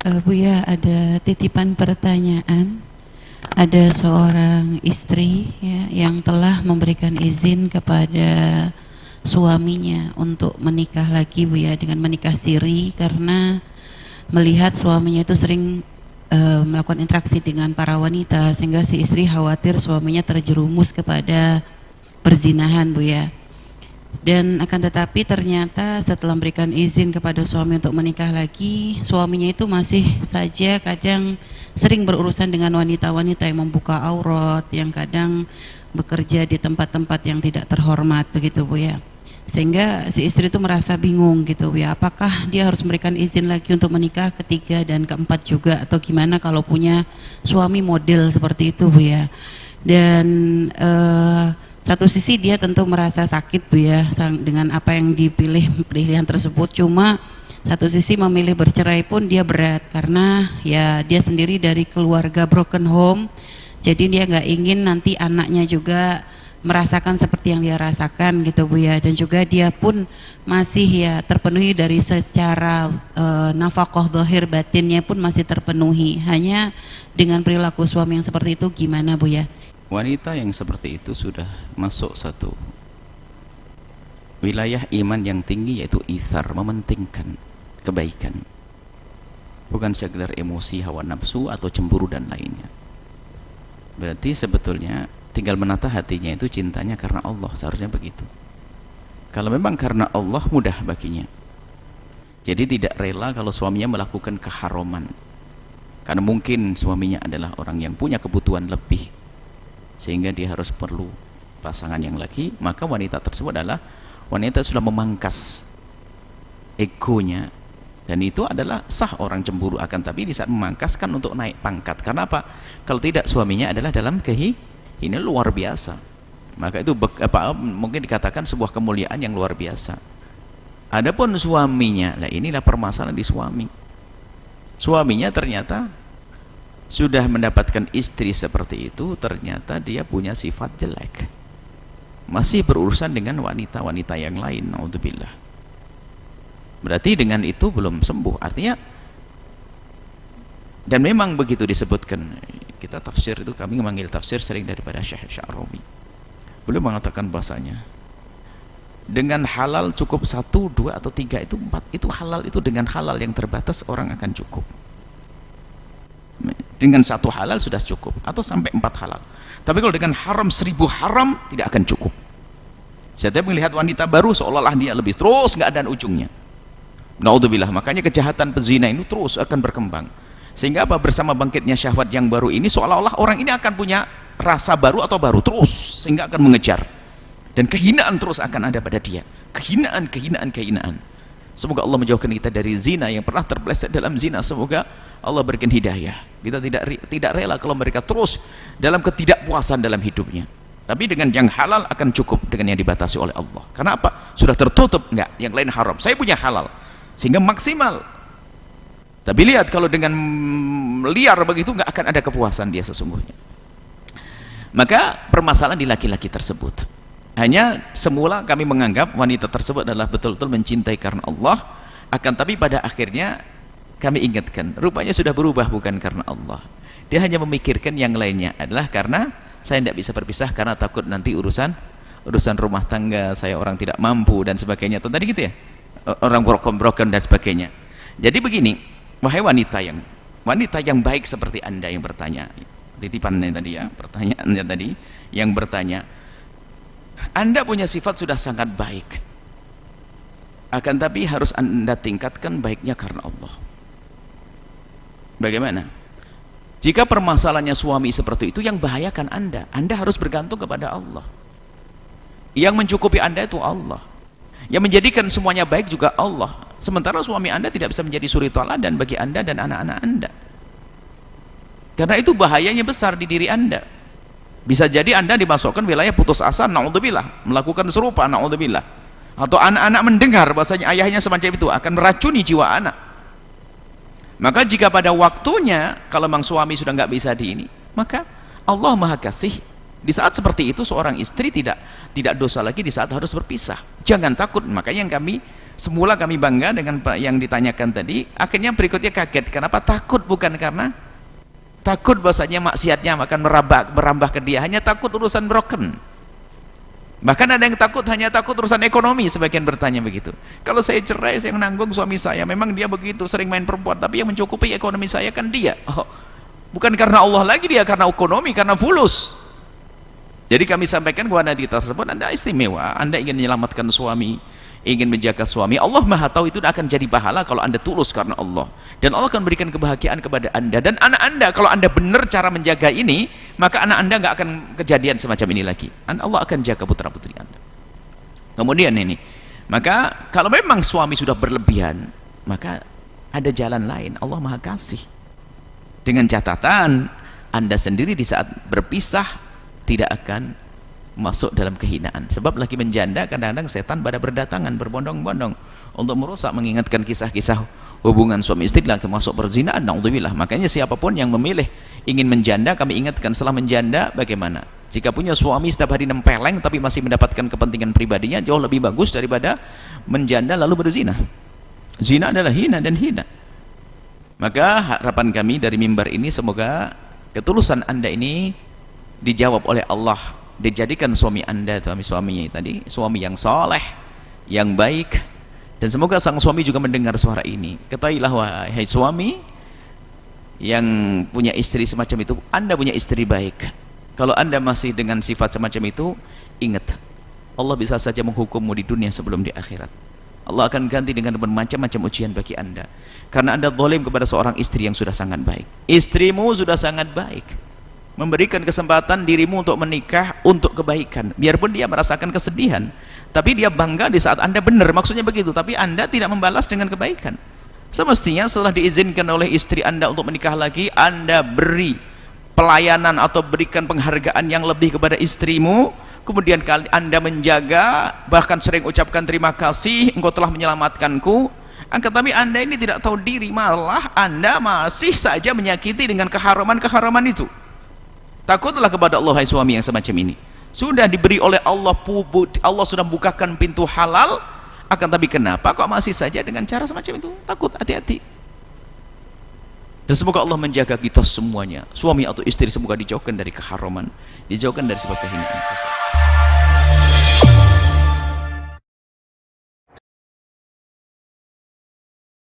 Buya, ada titipan pertanyaan. Ada seorang istri ya, yang telah memberikan izin kepada suaminya untuk menikah lagi, Buya, dengan menikah siri karena melihat suaminya itu sering melakukan interaksi dengan para wanita, sehingga si istri khawatir suaminya terjerumus kepada perzinahan, Buya. Dan akan tetapi ternyata setelah memberikan izin kepada suami untuk menikah lagi, suaminya itu masih saja kadang sering berurusan dengan wanita-wanita yang membuka aurat, yang kadang bekerja di tempat-tempat yang tidak terhormat, begitu, Bu ya. Sehingga si istri itu merasa bingung gitu, Bu ya, apakah dia harus memberikan izin lagi untuk menikah ketiga dan keempat juga, atau gimana kalau punya suami model seperti itu, Bu ya. Dan satu sisi dia tentu merasa sakit, Bu ya, dengan apa yang dipilih pilihan tersebut. Cuma satu sisi memilih bercerai pun dia berat karena ya dia sendiri dari keluarga broken home. Jadi dia nggak ingin nanti anaknya juga merasakan seperti yang dia rasakan gitu, Bu ya. Dan juga dia pun masih ya terpenuhi dari secara nafkah zahir, batinnya pun masih terpenuhi. Hanya dengan perilaku suami yang seperti itu gimana, Bu ya? Wanita yang seperti itu sudah masuk satu wilayah iman yang tinggi, yaitu ithar, mementingkan kebaikan, bukan sekedar emosi, hawa nafsu atau cemburu dan lainnya. Berarti sebetulnya tinggal menata hatinya, itu cintanya karena Allah, seharusnya begitu. Kalau memang karena Allah, mudah baginya. Jadi tidak rela kalau suaminya melakukan keharaman, karena mungkin suaminya adalah orang yang punya kebutuhan lebih sehingga dia harus perlu pasangan yang lagi, maka wanita tersebut adalah wanita yang sudah memangkas egonya, dan itu adalah sah orang cemburu. Akan tapi di saat memangkas kan untuk naik pangkat. Karena apa? Kalau tidak, suaminya adalah dalam ini luar biasa, maka itu mungkin dikatakan sebuah kemuliaan yang luar biasa. Adapun suaminya, lah inilah permasalahan di suami. Suaminya ternyata sudah mendapatkan istri seperti itu, ternyata dia punya sifat jelek, masih berurusan dengan wanita-wanita yang lain, naudzubillah. Berarti dengan itu belum sembuh, artinya. Dan memang begitu disebutkan, kita tafsir itu, kami memanggil tafsir sering daripada Syekh Sya'rawi. Beliau mengatakan bahasanya dengan halal cukup 1, 2 atau 3, itu 4, itu halal. Itu dengan halal yang terbatas orang akan cukup. Dengan 1 halal sudah cukup, atau sampai 4 halal. Tapi kalau dengan haram 1000 haram tidak akan cukup. Setiap melihat wanita baru seolah-olah dia lebih, terus nggak ada ujungnya. Naudzubillah. Makanya kejahatan pezina itu terus akan berkembang. Sehingga apa? Bersama bangkitnya syahwat yang baru ini, seolah-olah orang ini akan punya rasa baru atau baru terus, sehingga akan mengejar. Dan kehinaan terus akan ada pada dia. Kehinaan. Semoga Allah menjauhkan kita dari zina. Yang pernah terpeleset dalam zina, semoga Allah berikan hidayah. Kita tidak rela kalau mereka terus dalam ketidakpuasan dalam hidupnya. Tapi dengan yang halal akan cukup, dengan yang dibatasi oleh Allah. Karena apa? Sudah tertutup, enggak, yang lain haram, saya punya halal, sehingga maksimal. Tapi lihat, kalau dengan liar begitu, enggak akan ada kepuasan dia sesungguhnya. Maka permasalahan di laki-laki tersebut, hanya semula kami menganggap wanita tersebut adalah betul-betul mencintai karena Allah. Akan tapi pada akhirnya kami ingatkan, rupanya sudah berubah bukan karena Allah. Dia hanya memikirkan yang lainnya adalah karena saya tidak bisa berpisah karena takut nanti urusan rumah tangga, saya orang tidak mampu dan sebagainya. Atau tadi gitu ya, orang broken dan sebagainya. Jadi begini, wahai wanita yang baik seperti Anda yang bertanya, titipannya tadi ya, pertanyaannya tadi yang bertanya, Anda punya sifat sudah sangat baik, akan tapi harus Anda tingkatkan baiknya karena Allah. Bagaimana? Jika permasalahannya suami seperti itu, yang bahayakan Anda harus bergantung kepada Allah. Yang mencukupi Anda itu Allah. Yang menjadikan semuanya baik juga Allah. Sementara suami Anda tidak bisa menjadi suri tauladan bagi Anda dan anak-anak Anda. Karena itu bahayanya besar di diri Anda. Bisa jadi Anda dimasukkan wilayah putus asa, naudzubillah, melakukan serupa, naudzubillah. Atau anak-anak mendengar bahasanya ayahnya semacam itu, akan meracuni jiwa anak. Maka jika pada waktunya, kalau memang suami sudah nggak bisa di ini, maka Allah Maha Kasih. Di saat seperti itu seorang istri tidak dosa lagi di saat harus berpisah. Jangan takut. Makanya yang kami Semula kami bangga dengan yang ditanyakan tadi, akhirnya berikutnya kaget. Kenapa? Takut, bukan karena takut bahasanya maksiatnya akan merambah ke dia, hanya takut urusan broken. Bahkan ada yang takut, hanya takut urusan ekonomi. Sebagian bertanya begitu, kalau saya cerai, saya menanggung suami saya, memang dia begitu sering main perempuan, tapi yang mencukupi ekonomi saya kan dia. Oh, bukan karena Allah lagi dia, karena ekonomi, karena fulus. Jadi kami sampaikan kepada wanita tersebut, Anda istimewa, Anda ingin menyelamatkan suami, ingin menjaga suami, Allah Maha tahu itu akan jadi pahala kalau Anda tulus karena Allah, dan Allah akan berikan kebahagiaan kepada Anda dan anak Anda. Kalau Anda benar cara menjaga ini, maka anak Anda nggak akan kejadian semacam ini lagi. Allah akan jaga putra putri Anda. Kemudian ini, maka kalau memang suami sudah berlebihan, maka ada jalan lain. Allah Maha Kasih, dengan catatan Anda sendiri di saat berpisah tidak akan masuk dalam kehinaan. Sebab lagi menjanda, kadang-kadang setan pada berdatangan berbondong-bondong untuk merusak, mengingatkan kisah-kisah hubungan suami istri lagi masuk perzinaan. Naudzubillah. Makanya siapapun yang memilih ingin menjanda, kami ingatkan setelah menjanda bagaimana. Jika punya suami setiap hari nempeleng tapi masih mendapatkan kepentingan pribadinya, jauh lebih bagus daripada menjanda lalu berzina. Zina adalah hina dan hina. Maka harapan kami dari mimbar ini, semoga ketulusan Anda ini dijawab oleh Allah, dijadikan suami Anda, suami-suaminya tadi, suami yang soleh, yang baik, dan semoga sang suami juga mendengar suara ini. Ketahuilah wahai suami yang punya istri semacam itu, Anda punya istri baik. Kalau Anda masih dengan sifat semacam itu, ingat, Allah bisa saja menghukummu di dunia sebelum di akhirat. Allah akan ganti dengan bermacam-macam ujian bagi Anda, karena Anda zalim kepada seorang istri yang sudah sangat baik. Istrimu sudah sangat baik, memberikan kesempatan dirimu untuk menikah untuk kebaikan, biarpun dia merasakan kesedihan, tapi dia bangga di saat Anda benar, maksudnya begitu, tapi Anda tidak membalas dengan kebaikan. Semestinya setelah diizinkan oleh istri Anda untuk menikah lagi, Anda beri pelayanan atau berikan penghargaan yang lebih kepada istrimu, kemudian Anda menjaga, bahkan sering ucapkan terima kasih, engkau telah menyelamatkanku. Tapi Anda ini tidak tahu diri, malah Anda masih saja menyakiti dengan keharaman-keharaman itu. Takutlah kepada Allah, hai suami yang semacam ini. Sudah diberi oleh Allah, Allah sudah bukakan pintu halal, tapi kenapa kok masih saja dengan cara semacam itu? Takut, hati-hati. Dan semoga Allah menjaga kita semuanya, suami atau istri, semoga dijauhkan dari keharaman, dijauhkan dari sebab kehinaan.